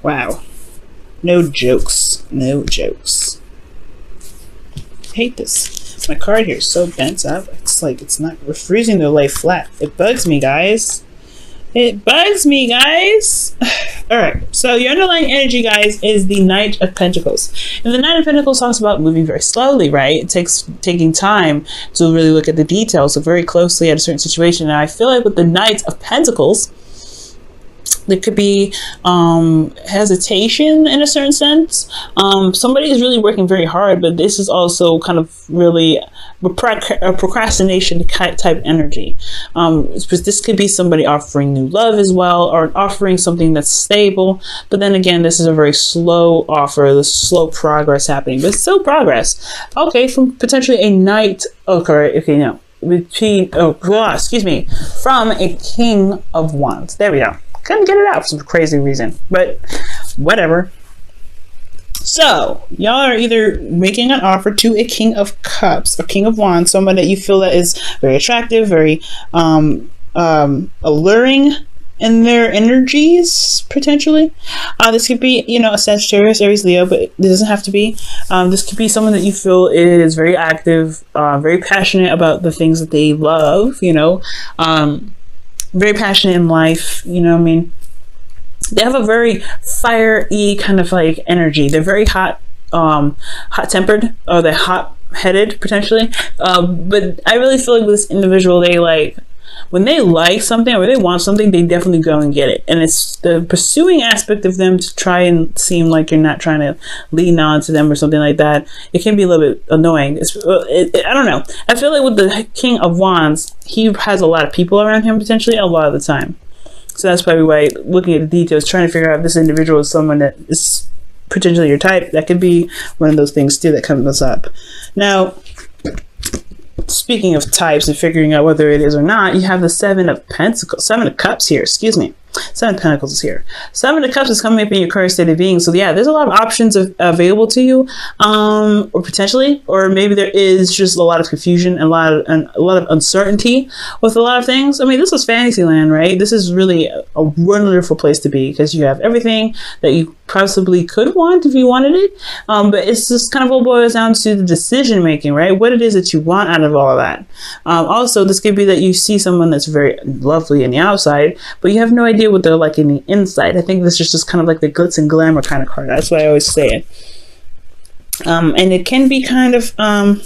Wow. No jokes. No jokes. I hate this. My card here is so bent up. It's like it's not. We're freezing to lay flat. It bugs me, guys. It bugs me, guys. All right. So your underlying energy, guys, is the Knight of Pentacles. And the Knight of Pentacles talks about moving very slowly, right? It takes taking time to really look at the details, look very closely at a certain situation. And I feel like with the Knight of Pentacles, there could be hesitation in a certain sense. Somebody is really working very hard, but this is also kind of really a procrastination type energy. This could be somebody offering new love as well, or offering something that's stable. But then again, this is a very slow offer, the slow progress happening, but still progress. Okay, from potentially a knight. Okay, no. Excuse me, from a King of Wands. There we go. Couldn't get it out for some crazy reason, but whatever. So y'all are either making an offer to a King of Cups or King of Wands, someone that you feel that is very attractive, very alluring in their energies, potentially. This could be, a Sagittarius, Aries, Leo, but it doesn't have to be. This could be someone that you feel is very active, very passionate about the things that they love, very passionate in life, they have a very fiery kind of like energy. They're very hot tempered, or they're hot headed potentially, but I really feel like with this individual, they when they like something or they want something, they definitely go and get it. And it's the pursuing aspect of them to try and seem like you're not trying to lean on to them or something like that. It can be a little bit annoying. I don't know. I feel like with the King of Wands, he has a lot of people around him potentially a lot of the time. So that's probably why looking at the details, trying to figure out if this individual is someone that is potentially your type, that could be one of those things too that comes up. Now, speaking of types and figuring out whether it is or not, you have the Seven of Cups here, excuse me. Seven of Pentacles is here. Seven of Cups is coming up in your current state of being. So yeah, there's a lot of options available to you, or potentially, or maybe there is just a lot of confusion and a lot of uncertainty with a lot of things. I mean, this is Fantasyland, right? This is really a wonderful place to be because you have everything that you possibly could want if you wanted it. But it's just kind of all boils down to the decision making, right? What it is that you want out of all of that. Also, this could be that you see someone that's very lovely in the outside, but you have no idea what they're like in the inside. I think this is just kind of like the glitz and glamour kind of card. That's why I always say it. And it can be kind of, I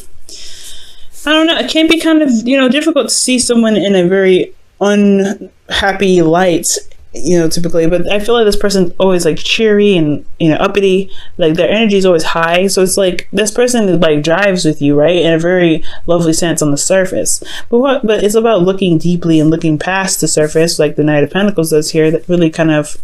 don't know, it can be kind of, difficult to see someone in a very unhappy light, typically, but I feel like this person's always like cheery and, uppity, like their energy is always high. So it's like this person like drives with you, right? In a very lovely sense on the surface. But it's about looking deeply and looking past the surface, like the Knight of Pentacles does here, that really kind of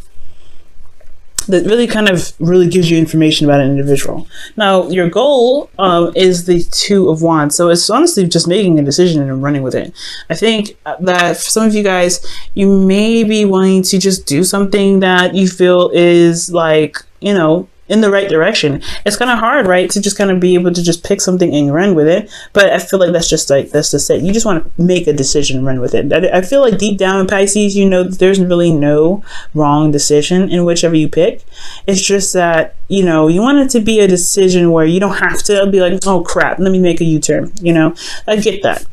gives you information about an individual. Now, your goal is the Two of Wands. So it's honestly just making a decision and running with it. I think that for some of you guys, you may be wanting to just do something that you feel is like, in the right direction. It's kind of hard, right, to just kind of be able to just pick something and run with it. But I feel like that's just it. You just want to make a decision and run with it. I feel like deep down in Pisces, there's really no wrong decision in whichever you pick. It's just that, you want it to be a decision where you don't have to be like, oh crap, let me make a U-turn. I get that.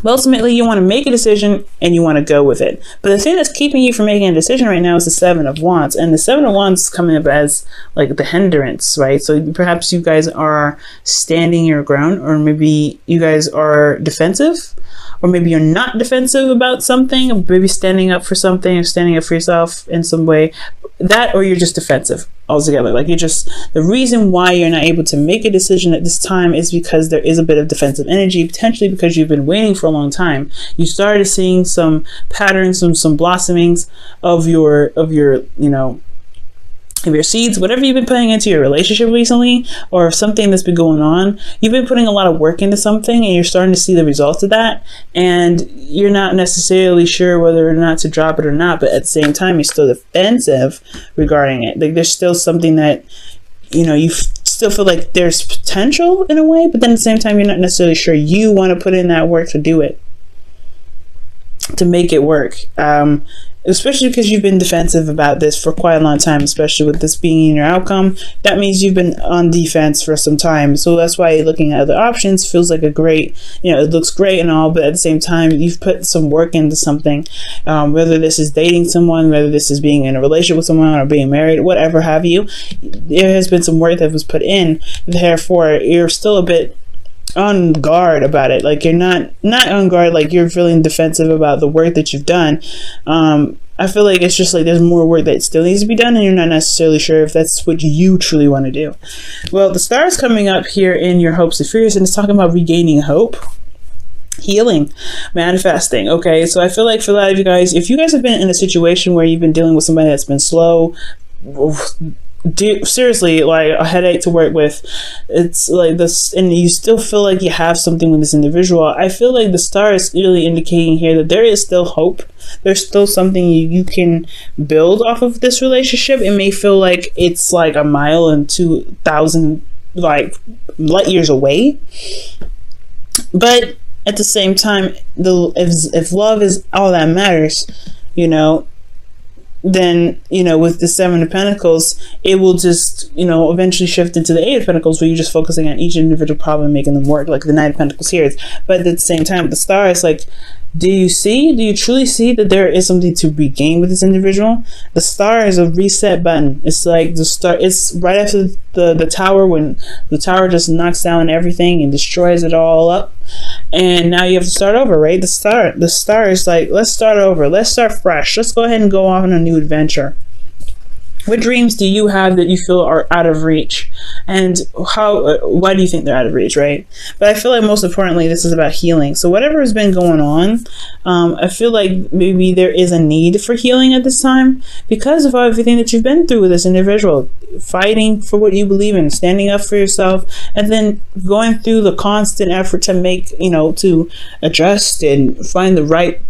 But ultimately, you want to make a decision and you want to go with it. But the thing that's keeping you from making a decision right now is the Seven of Wands. And the Seven of Wands is coming up as like the hindrance, right? So perhaps you guys are standing your ground, or maybe you guys are defensive, or maybe you're not defensive about something, or maybe standing up for something or standing up for yourself in some way. That, or you're just defensive altogether. Like the reason why you're not able to make a decision at this time is because there is a bit of defensive energy, potentially because you've been waiting for a long time. You started seeing some patterns, some blossomings of your seeds, whatever you've been putting into your relationship recently, or something that's been going on. You've been putting a lot of work into something and you're starting to see the results of that, and you're not necessarily sure whether or not to drop it or not, but at the same time you're still defensive regarding it. Like there's still something that you still feel like there's potential in a way, but then at the same time you're not necessarily sure you want to put in that work to do it, to make it work. especially because you've been defensive about this for quite a long time, especially with this being in your outcome. That means you've been on defense for some time. So that's why looking at other options feels like a great, it looks great and all, but at the same time, you've put some work into something. Whether this is dating someone, whether this is being in a relationship with someone or being married, whatever have you, there has been some work that was put in. Therefore, you're still a bit on guard about it. Like, you're not on guard, like you're feeling defensive about the work that you've done. I feel like it's just like there's more work that still needs to be done, and you're not necessarily sure if that's what you truly want to do. Well, the star is coming up here in your hopes and fears, and it's talking about regaining hope, healing, manifesting. Okay, so I feel like for a lot of you guys, if you guys have been in a situation where you've been dealing with somebody that's been slow, seriously, like a headache to work with, it's like this, and you still feel like you have something with this individual, I feel like the star is really indicating here that there is still hope. There's still something you can build off of this relationship. It may feel like it's like a mile and 2,000 like light years away, but at the same time, if love is all that matters, then, with the Seven of Pentacles, it will just, eventually shift into the Eight of Pentacles, where you're just focusing on each individual problem, making them work, like the Knight of Pentacles here is. But at the same time, with the star, it's like, do you truly see that there is something to regain with this individual? The star is a reset button. It's like the star, it's right after the tower, when the tower just knocks down everything and destroys it all up. And now you have to start over, right? The star is like, let's start over. Let's start fresh. Let's go ahead and go off on a new adventure. What dreams do you have that you feel are out of reach? And why do you think they're out of reach, right? But I feel like most importantly, this is about healing. So whatever has been going on, I feel like maybe there is a need for healing at this time because of everything that you've been through with this individual, fighting for what you believe in, standing up for yourself, and then going through the constant effort to make, to adjust and find the right,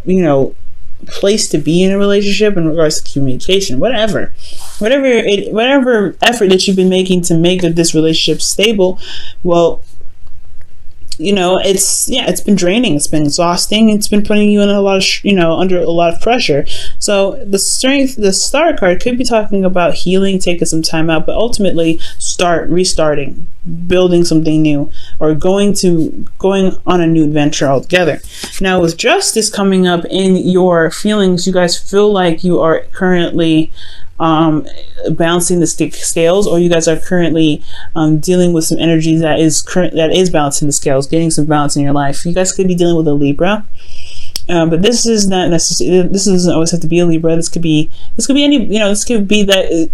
place to be in a relationship in regards to communication, whatever effort that you've been making to make this relationship stable. Well, it's been draining, it's been exhausting, it's been putting you in a lot of under a lot of pressure. So the star card could be talking about healing, taking some time out, but ultimately restarting, building something new, or going on a new adventure altogether. Now, with justice coming up in your feelings, you guys feel like you are currently balancing the scales, or you guys are currently dealing with some energy that is balancing the scales, getting some balance in your life. You guys could be dealing with a Libra, but this is not necessarily. This doesn't always have to be a Libra. This could be any. This could be that.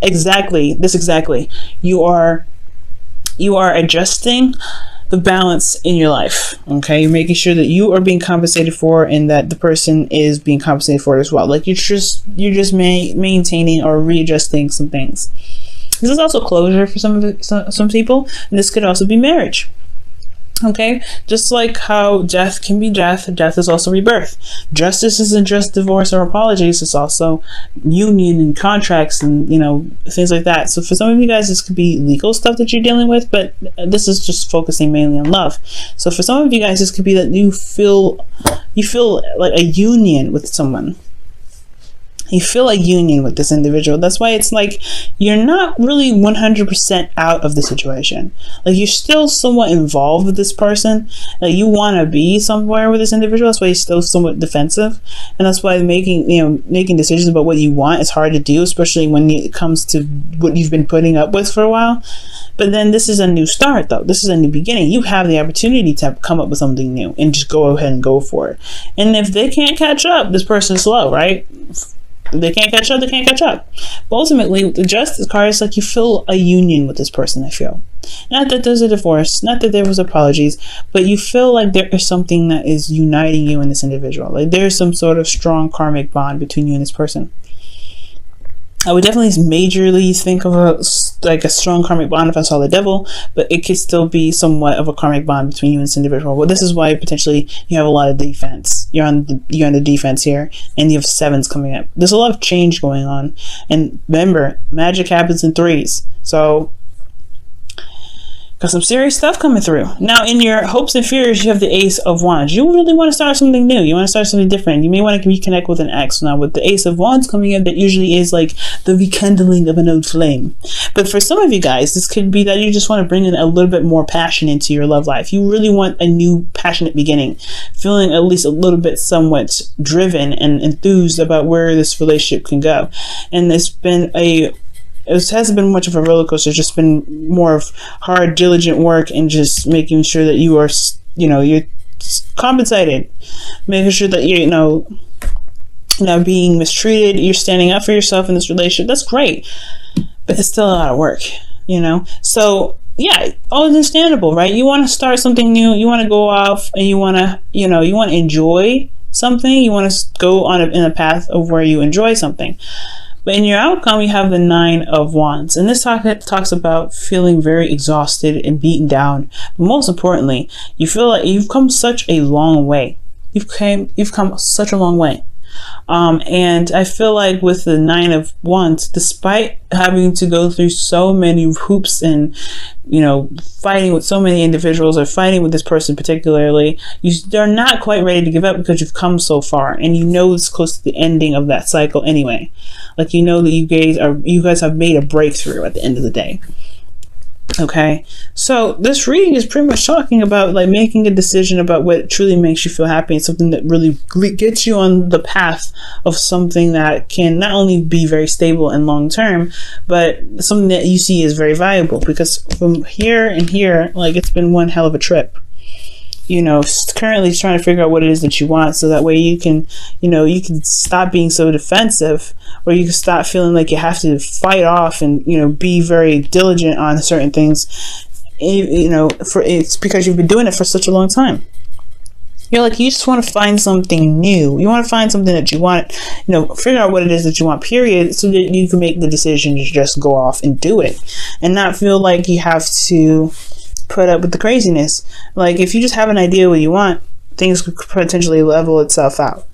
Exactly. You are adjusting the balance in your life. Okay, you're making sure that you are being compensated for, and that the person is being compensated for it as well. Like you're just maintaining or readjusting some things. This is also closure for some people, and this could also be marriage. Okay, just like how death can be death is also rebirth. Justice isn't just divorce or apologies, it's also union and contracts and things like that. So for some of you guys, this could be legal stuff that you're dealing with, but this is just focusing mainly on love. So for some of you guys, this could be that you feel like a union with someone. You feel a union with this individual. That's why it's like you're not really 100% out of the situation. Like you're still somewhat involved with this person. Like you want to be somewhere with this individual. That's why you're still somewhat defensive, and that's why making decisions about what you want is hard to do, especially when it comes to what you've been putting up with for a while. But then this is a new start, though. This is a new beginning. You have the opportunity to come up with something new and just go ahead and go for it. And if they can't catch up, this person's slow, right? They can't catch up, they can't catch up. But ultimately, the justice card is like you feel a union with this person, I feel. Not that there's a divorce, not that there was apologies, but you feel like there is something that is uniting you and this individual. Like there's some sort of strong karmic bond between you and this person. I would definitely majorly think of a strong karmic bond if I saw the devil, but it could still be somewhat of a karmic bond between you and this individual. Well, this is why potentially you have a lot of defense. You're on the defense here, and you have sevens coming up. There's a lot of change going on, and remember, magic happens in threes. So Got some serious stuff coming through. Now, in your hopes and fears, you have the Ace of Wands. You really want to start something new. You want to start something different. You may want to reconnect with an ex. Now, with the Ace of Wands coming in, that usually is like the rekindling of an old flame. But for some of you guys, this could be that you just want to bring in a little bit more passion into your love life. You really want a new passionate beginning, feeling at least a little bit somewhat driven and enthused about where this relationship can go. And it hasn't been much of a roller coaster. It's just been more of hard, diligent work and just making sure that you are, you're compensated, making sure that you're, not being mistreated. You're standing up for yourself in this relationship. That's great, but it's still a lot of work, So yeah, all understandable, right? You want to start something new. You want to go off and you want to, you want to enjoy something. You want to go in a path of where you enjoy something. But in your outcome, you have the Nine of Wands. And this talks about feeling very exhausted and beaten down. But most importantly, you feel like you've come such a long way. You've come such a long way. And I feel like with the Nine of Wands, despite having to go through so many hoops and, fighting with so many individuals or fighting with this person particularly, they're not quite ready to give up because you've come so far and it's close to the ending of that cycle anyway. Like, that you guys have made a breakthrough at the end of the day. Okay, so this reading is pretty much talking about like making a decision about what truly makes you feel happy and something that really gets you on the path of something that can not only be very stable and long term, but something that you see is very valuable. Because from here and here, like, it's been one hell of a trip. Currently trying to figure out what it is that you want, so that way you can stop being so defensive, or you can stop feeling like you have to fight off and be very diligent on certain things. It's because you've been doing it for such a long time. You just want to find something new. You want to find something that you want, figure out what it is that you want, period, so that you can make the decision to just go off and do it and not feel like you have to put up with the craziness. Like, if you just have an idea what you want, things could potentially level itself out,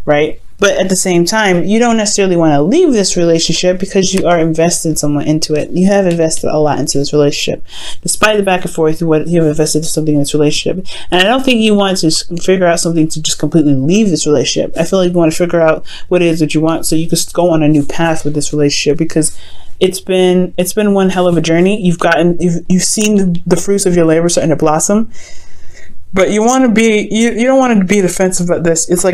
right? But at the same time, you don't necessarily want to leave this relationship because you are invested somewhat into it. You have invested a lot into this relationship, despite the back and forth, what you have invested something in this relationship. And I don't think you want to figure out something to just completely leave this relationship. I feel like you want to figure out what it is that you want, so you can go on a new path with this relationship, because it's been one hell of a journey. You've seen the fruits of your labor starting to blossom, but you want to be, you don't want to be defensive about this. It's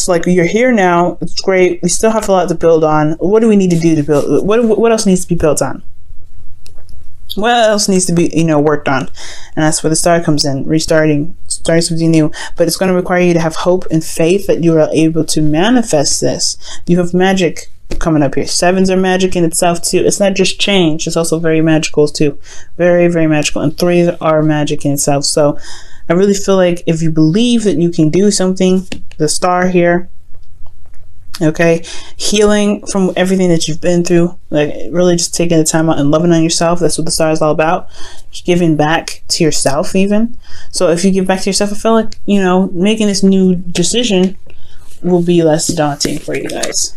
like you're here now. It's great. We still have a lot to build on. What do we need to do to build? What else needs to be built on? What else needs to be worked on? And that's where the Star comes in, starting something new. But it's going to require you to have hope and faith that you are able to manifest this. You have magic coming up here. Sevens are magic in itself too. It's not just change, it's also very magical too. Very, very magical. And threes are magic in itself. So I really feel like if you believe that you can do something, the Star here, okay, healing from everything that you've been through, like really just taking the time out and loving on yourself. That's what the Star is all about. Just giving back to yourself even. So if you give back to yourself, I feel like making this new decision will be less daunting for you guys.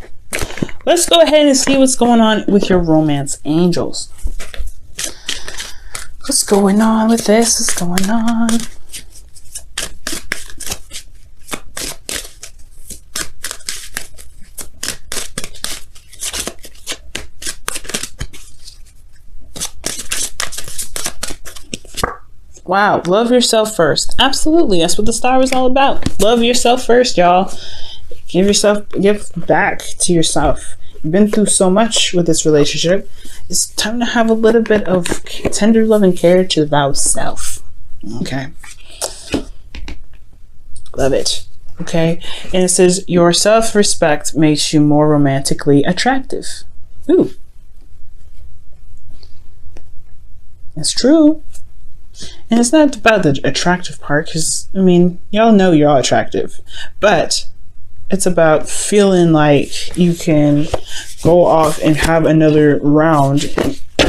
Let's go ahead and see what's going on with your romance angels. What's going on with this? What's going on? Wow, love yourself first. Absolutely, that's what the Star is all about. Love yourself first, y'all. Give back to yourself. You've been through so much with this relationship. It's time to have a little bit of tender love and care to thou self. Okay. Love it. Okay. And it says, your self-respect makes you more romantically attractive. Ooh. It's true. And it's not about the attractive part, because, y'all know you're all attractive. But it's about feeling like you can go off and have another round,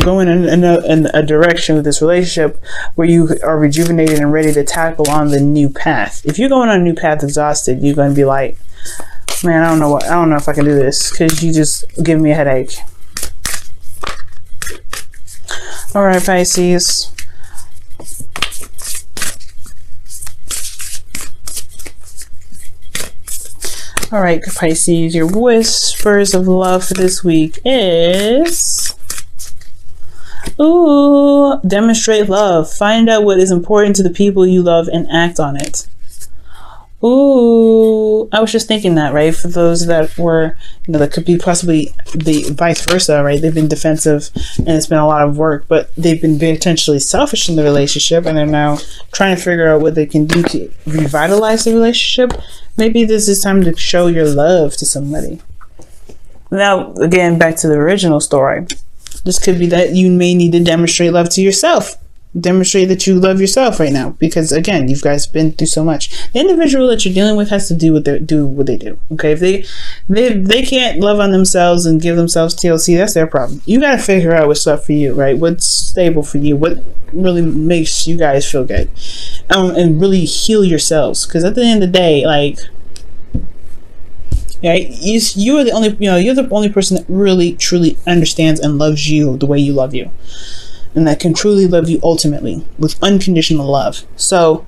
going in a direction with this relationship where you are rejuvenated and ready to tackle on the new path. If you're going on a new path exhausted, you're going to be like, man, I don't know if I can do this, because you just give me a headache. All right, Pisces. All right, Pisces, your whispers of love for this week is, ooh, demonstrate love. Find out what is important to the people you love and act on it. Ooh, I was just thinking that, right? For those that were, that could be possibly the vice versa, right? They've been defensive and it's been a lot of work, but they've been very potentially selfish in the relationship and they're now trying to figure out what they can do to revitalize the relationship. Maybe this is time to show your love to somebody. Now, again, back to the original story. This could be that you may need to demonstrate love to yourself. Demonstrate that you love yourself right now, because again, you guys have been through so much. The individual that you're dealing with has to do what they do. Okay, if they can't love on themselves and give themselves TLC, that's their problem. You got to figure out what's up for you, right? What's stable for you? What really makes you guys feel good, and really heal yourselves. Because at the end of the day, like, right, you're the only person that really truly understands and loves you the way you love you. And that can truly love you ultimately with unconditional love. So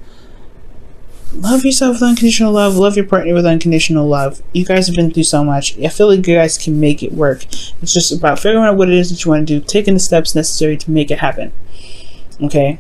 love yourself with unconditional love. Love your partner with unconditional love. You guys have been through so much. I feel like you guys can make it work. It's just about figuring out what it is that you want to do, taking the steps necessary to make it happen. Okay?